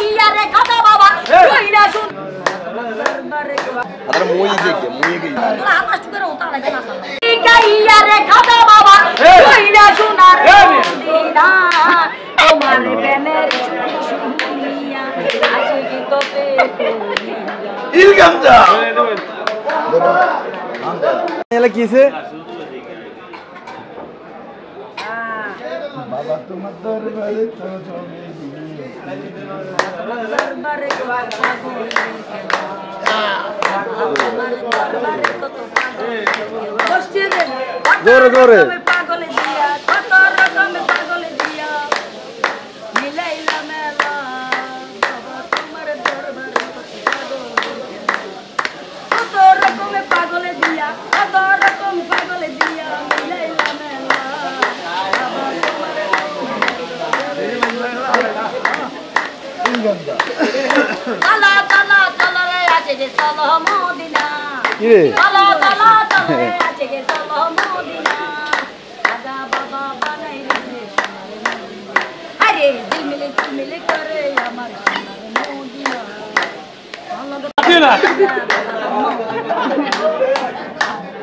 ইয়ারে কথা বাবা কইরা শুন ಅದರ ಮೂಯಿಗೆ তোরা আমার সুগার ওটা লাগে না ইয়ারে কথা বাবা কইরা শুনার দিনা তোমার প্রেমের শুনিয়া আজকে তোতে ইলগামজা এলা কিছে বাবা তোমার দরবারে তো জমে দরবারে জোরে জোরে পাগলে দিয়া কত রকমের পাগলে দিয়া মিলাইলা মেলা বাবা তোমার দরবারে কত রকমের পাগলে দিয়া কত রকম পাগলে দিয়া মিলাইলা মেলা বাবা তোমার ইলগামজা তালা তালা তালা রে আছে যে চলো মদিনা কি রে তালা তালা তালা রে আছে যে চলো মদিনা আগা বাবা বানাই রে আরে দিল মিলে করে আমার মদিনা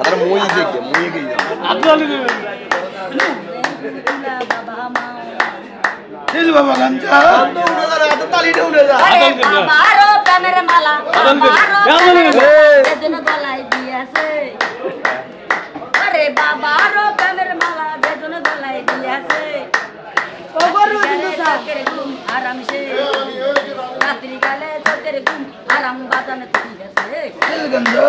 ಅದರ ಮೂಯಿಗೆ বাবা মা ইল বাবা গামজা তালি ঢুলে যা বাবারো প্রেমের মালা বেদনা গলায় দিয়েছে আরে বাবারো প্রেমের মালা বেদনা গলায় দিয়েছে চোখের ঘুম আরাম সে রাত্রি কালে চোখের ঘুম আরাম বাজানে তুই গেছে ইলগামজা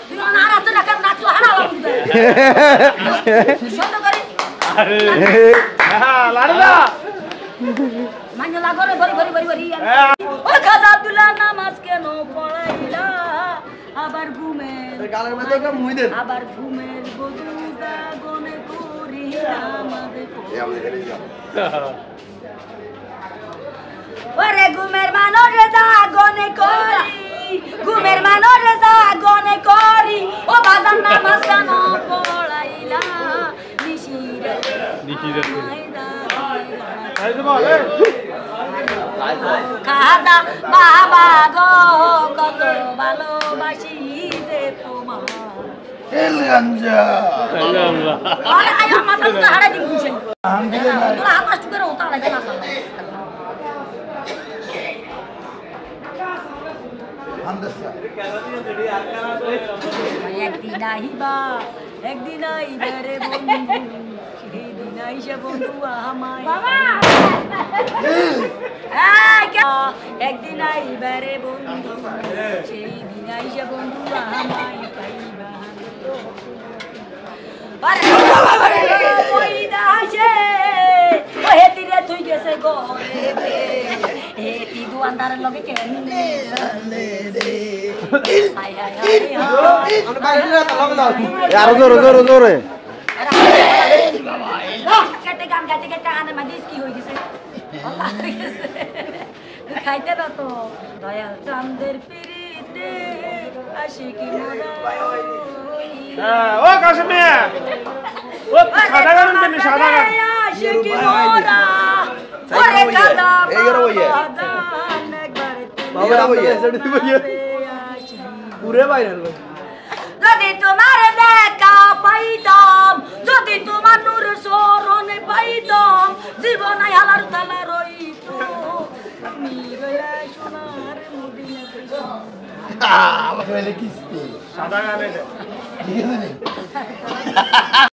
তুই আরা তো রাখার নাচ হারালাম শত করি লাড়া মান্য লাগরে ভরি ও খাজা আব্দুল্লাহ নামাজ কেন পড়াইলা আবার ঘুমের গালের মধ্যে একটা মুই দেন আবার ঘুমের বদুদা গনে করি আমাদের ওরে ঘুমের মানরে যা গনে করি ঘুমের মানরে যা গনে করি ও বাদাম নামাজ কেন পড়াইলা নিশিরে খাদা বাবা গো কত ভালোবাসি রে তোমার ইলগামজা আরে আয় মাথা তো হাড়া দিন বুঝেন আলহামদুলিল্লাহ তোরা আমার সুগার ওটা লাগে না হামদস্তা একদিন আইবা রে বন্ধু সেদিন আইসা বন্ধু আমায় একদিন আইবা রে বন্ধু সেদিন আইসা বন্ধু আমায় পাইবা তুই গেছে ঘরে হে দুয়ান্দারের লগে কেমনে আরো জোরে জোরে জোরে কেটে গান গাইতে গাইতে আনে মাদিস কি হয়ে গেছে খাইতে না তো দয়াল চাঁদের পিরিতে আশিকি মোরা ও কাশমে ও সাদা গান দেন সাদা গান আশিকি মোরা ওরে কাদা বাবা বইয়ে সেটি বইয়ে পুরে ভাইরাল যদি তোমার দেখা পাইতাম যদি তোমার নূর স্মরণে পাইতাম জীবন হালার তালা রইত তুমি গলা সোনার মদিনা আমাকে কিস্তি সাদা গানে ঠিক আছে